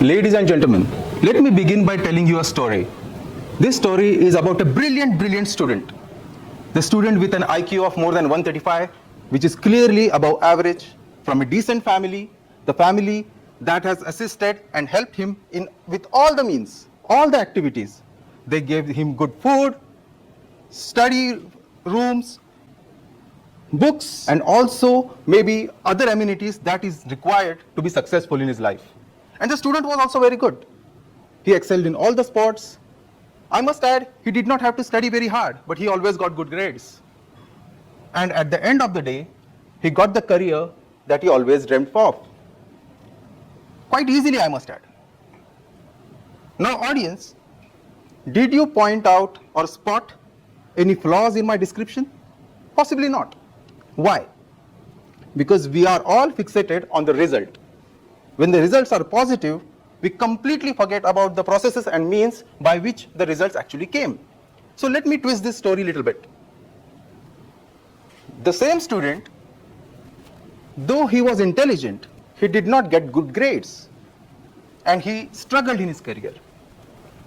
Ladies and gentlemen, let me begin by telling you a story. This story is about a brilliant student. The student with an IQ of more than 135, which is clearly above average, from a decent family, the family that has assisted and helped him with all the means, all the activities. They gave him good food, study rooms, books, and also maybe other amenities that is required to be successful in his life. And the student was also very good. He excelled in all the sports. I must add, he did not have to study very hard, but he always got good grades. And at the end of the day, he got the career that he always dreamt of. Quite easily, I must add. Now, audience, did you point out or spot any flaws in my description? Possibly not. Why? Because we are all fixated on the result. When the results are positive, we completely forget about the processes and means by which the results actually came. So let me twist this story a little bit. The same student, though he was intelligent, he did not get good grades and he struggled in his career.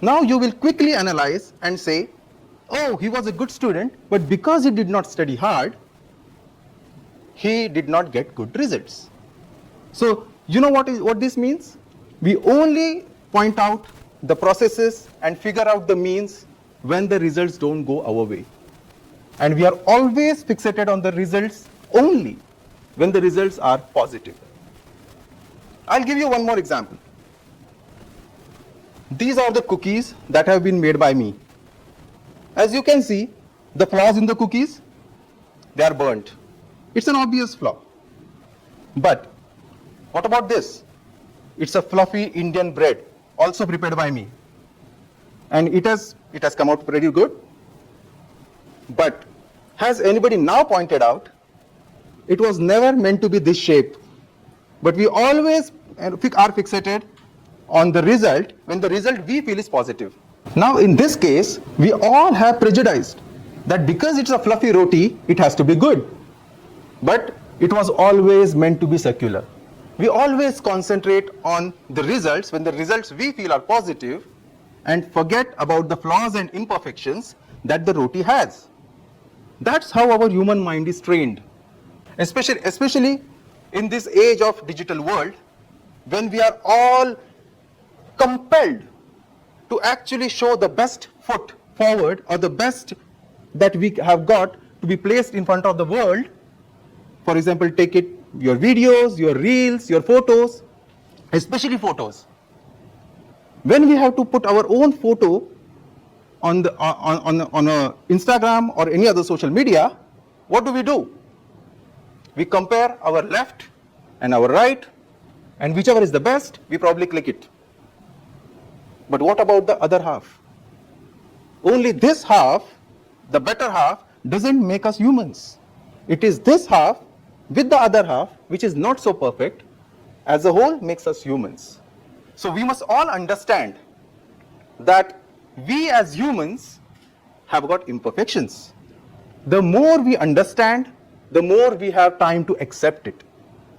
Now you will quickly analyze and say, oh, he was a good student, but because he did not study hard, he did not get good results. So you know what this means? We only point out the processes and figure out the means when the results don't go our way. And we are always fixated on the results only when the results are positive. I'll give you one more example. These are the cookies that have been made by me. As you can see, the flaws in the cookies, they are burnt. It's an obvious flaw. But what about this? It's a fluffy Indian bread, also prepared by me. And it has come out pretty good. But has anybody now pointed out, it was never meant to be this shape. But we always are fixated on the result when the result we feel is positive. Now in this case, we all have prejudiced that because it's a fluffy roti, it has to be good. But it was always meant to be circular. We always concentrate on the results when the results we feel are positive and forget about the flaws and imperfections that the roti has. That's how our human mind is trained. Especially in this age of digital world, when we are all compelled to actually show the best foot forward or the best that we have got to be placed in front of the world. For example, take it, your videos, your reels, your photos, especially photos. When we have to put our own photo on Instagram or any other social media, what do? We compare our left and our right, and whichever is the best, we probably click it. But what about the other half? Only this half, the better half, doesn't make us humans. It is this half with the other half, which is not so perfect, as a whole makes us humans. So we must all understand that we as humans have got imperfections. The more we understand, the more we have time to accept it.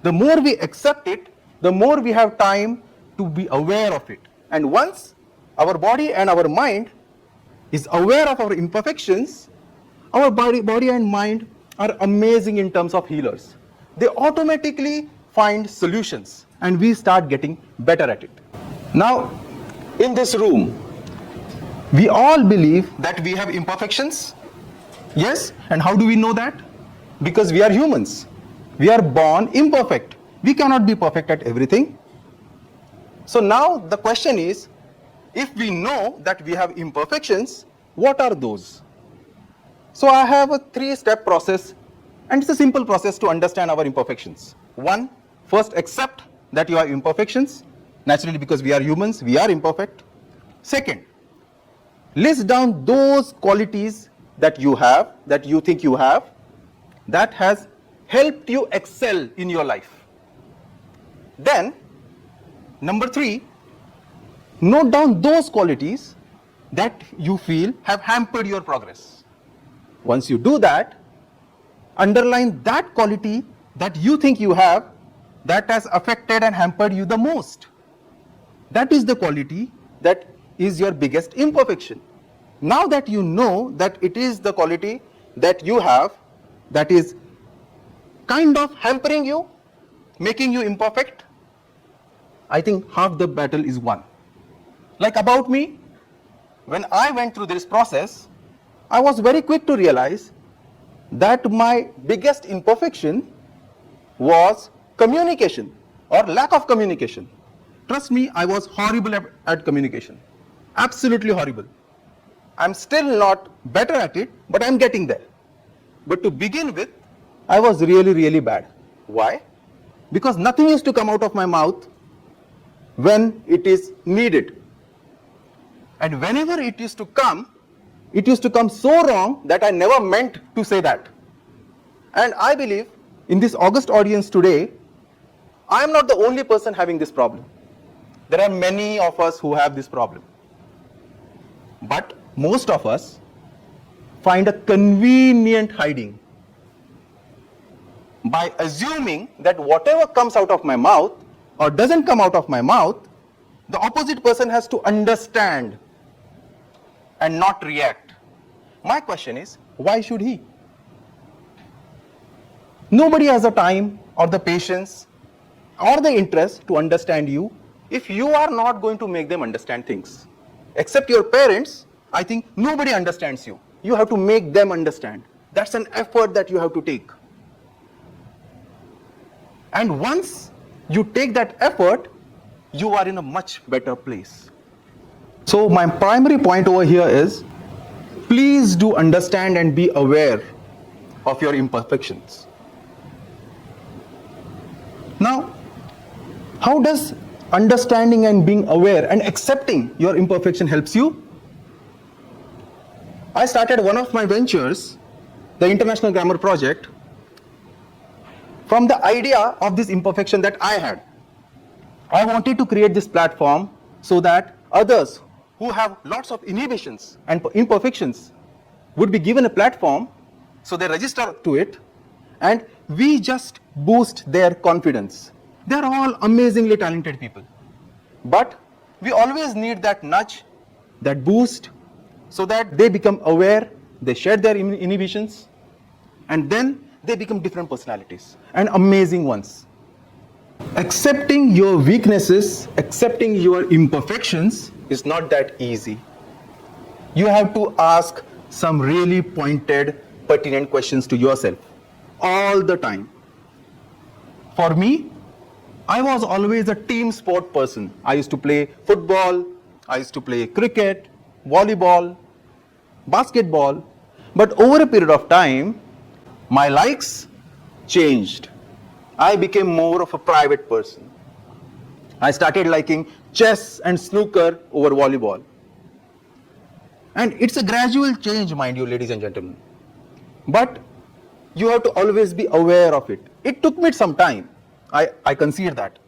The more we accept it, the more we have time to be aware of it. And once our body and our mind is aware of our imperfections, our body and mind are amazing in terms of healers. They automatically find solutions and we start getting better at it. Now, in this room, we all believe that we have imperfections. Yes, and how do we know that? Because we are humans. We are born imperfect. We cannot be perfect at everything. So now the question is, if we know that we have imperfections, what are those? So I have a 3-step process, and it's a simple process to understand our imperfections. 1, first accept that you have imperfections. Naturally, because we are humans, we are imperfect. 2nd, list down those qualities that you have, that you think you have, that has helped you excel in your life. Then, number 3, note down those qualities that you feel have hampered your progress. Once you do that, underline that quality that you think you have that has affected and hampered you the most. That is the quality that is your biggest imperfection. Now that you know that it is the quality that you have that is kind of hampering you, making you imperfect, I think half the battle is won. Like about me, when I went through this process, I was very quick to realize that my biggest imperfection was communication or lack of communication. Trust me, I was horrible at communication. Absolutely horrible. I'm still not better at it, but I'm getting there. But to begin with, I was really, really bad. Why? Because nothing used to come out of my mouth when it is needed. And whenever it used to come so wrong that I never meant to say that. And I believe in this august audience today, I am not the only person having this problem. There are many of us who have this problem. But most of us find a convenient hiding by assuming that whatever comes out of my mouth or doesn't come out of my mouth, the opposite person has to understand and not react. My question is, why should he? Nobody has the time or the patience or the interest to understand you if you are not going to make them understand things. Except your parents, I think nobody understands you. You have to make them understand. That's an effort that you have to take. And once you take that effort, you are in a much better place. So my primary point over here is, please do understand and be aware of your imperfections. Now, how does understanding and being aware and accepting your imperfection helps you? I started one of my ventures, the International Glamour Project, from the idea of this imperfection that I had. I wanted to create this platform so that others who have lots of inhibitions and imperfections would be given a platform, so they register to it, and we just boost their confidence. They are all amazingly talented people. But we always need that nudge, that boost, so that they become aware, they shed their inhibitions, and then they become different personalities and amazing ones. Accepting your weaknesses, accepting your imperfections is not that easy. You have to ask some really pointed, pertinent questions to yourself all the time. For me, I was always a team sport person. I used to play football, I used to play cricket, volleyball, basketball. But over a period of time, my likes changed. I became more of a private person. I started liking chess and snooker over volleyball. And it's a gradual change, mind you, ladies and gentlemen. But you have to always be aware of it. It took me some time. I concede that.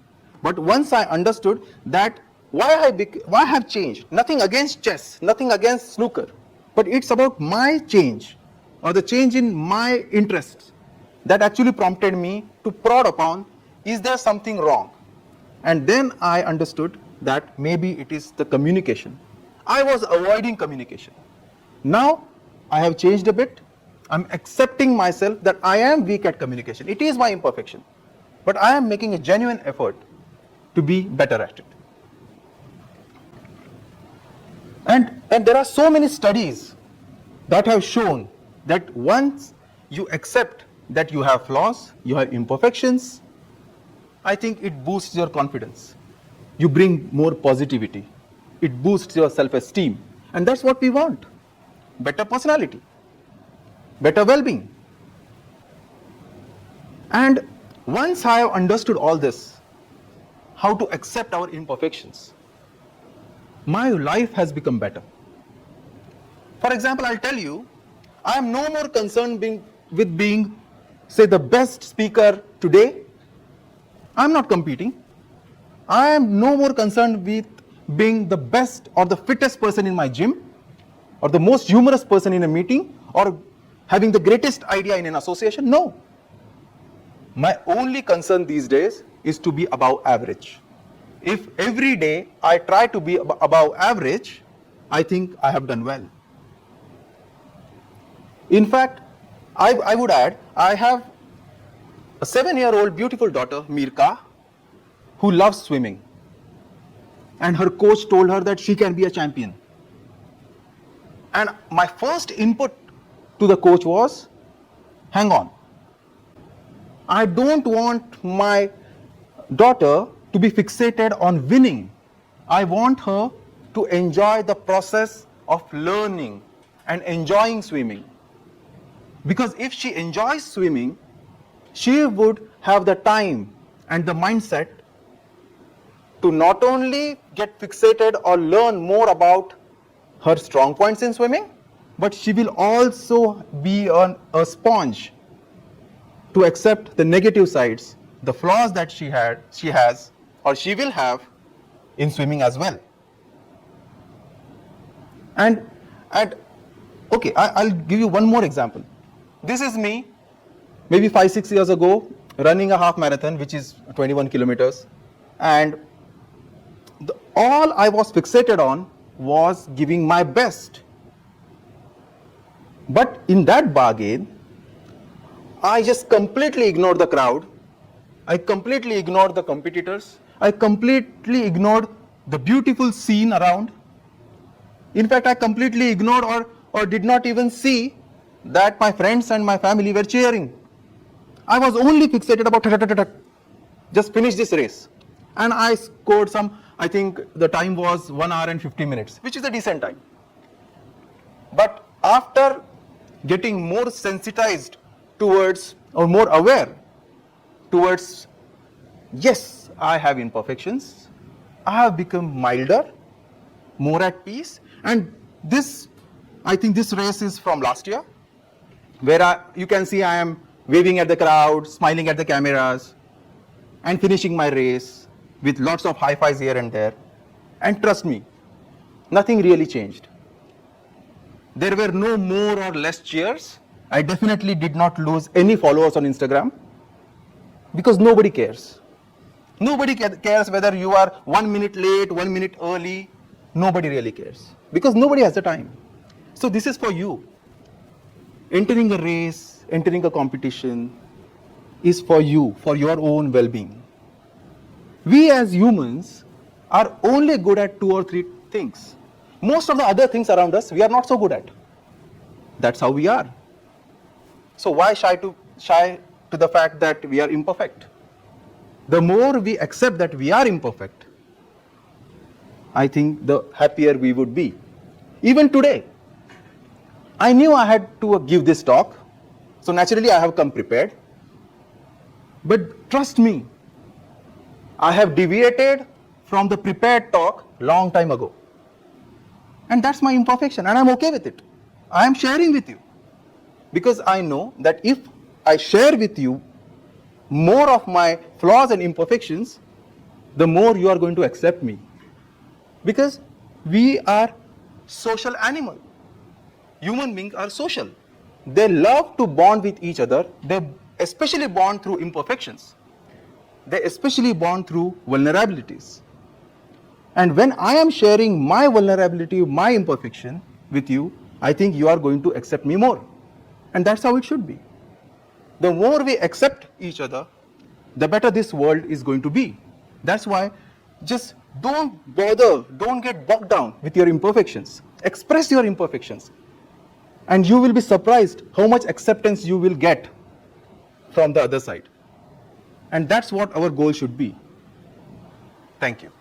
But once I understood that why I have changed, nothing against chess, nothing against snooker, but it's about my change or the change in my interests that actually prompted me to prod upon, is there something wrong? And then I understood that maybe it is the communication. I was avoiding communication. Now I have changed a bit. I'm accepting myself that I am weak at communication. It is my imperfection. But I am making a genuine effort to be better at it. And there are so many studies that have shown that once you accept that you have flaws, you have imperfections, I think it boosts your confidence. You bring more positivity. It boosts your self-esteem. And that's what we want. Better personality. Better well-being. And once I have understood all this, how to accept our imperfections, my life has become better. For example, I'll tell you, I am no more concerned with being, say, the best speaker today. I'm not competing. I am no more concerned with being the best or the fittest person in my gym, or the most humorous person in a meeting, or having the greatest idea in an association. No. My only concern these days is to be above average. If every day I try to be above average, I think I have done well. In fact, I would add, I have a 7-year-old beautiful daughter, Mirka, who loves swimming. And her coach told her that she can be a champion. And my first input to the coach was, hang on. I don't want my daughter to be fixated on winning. I want her to enjoy the process of learning and enjoying swimming. Because if she enjoys swimming, she would have the time and the mindset to not only get fixated or learn more about her strong points in swimming, but she will also be a sponge to accept the negative sides, the flaws that she has, or she will have in swimming as well. And okay, I'll give you one more example. This is me, maybe 5-6 years ago, running a half marathon, which is 21 kilometers. And all I was fixated on was giving my best. But in that bargain, I just completely ignored the crowd. I completely ignored the competitors. I completely ignored the beautiful scene around. In fact, I completely ignored or did not even see that my friends and my family were cheering. I was only fixated about just finish this race. And I scored I think the time was 1 hour and 50 minutes, which is a decent time. But after getting more sensitized towards, or more aware towards, yes, I have imperfections, I have become milder, more at peace. And this, I think this race is from last year, where you can see I am waving at the crowd, smiling at the cameras, and finishing my race with lots of high fives here and there. And trust me, nothing really changed. There were no more or less cheers. I definitely did not lose any followers on Instagram, because nobody cares. Nobody cares whether you are 1 minute late, 1 minute early. Nobody really cares, because nobody has the time. So this is for you. Entering a race, entering a competition is for you, for your own well-being. We as humans are only good at 2 or 3 things. Most of the other things around us, we are not so good at. That's how we are. So why shy to the fact that we are imperfect? The more we accept that we are imperfect, I think the happier we would be. Even today, I knew I had to give this talk, so naturally I have come prepared. But trust me, I have deviated from the prepared talk long time ago. And that's my imperfection, and I'm okay with it. I am sharing with you, because I know that if I share with you more of my flaws and imperfections, the more you are going to accept me. Because we are social animal. Human beings are social. They love to bond with each other. They especially bond through imperfections. They especially bond through vulnerabilities. And when I am sharing my vulnerability, my imperfection with you, I think you are going to accept me more. And that's how it should be. The more we accept each other, the better this world is going to be. That's why just don't bother, don't get bogged down with your imperfections. Express your imperfections. And you will be surprised how much acceptance you will get from the other side. And that's what our goal should be. Thank you.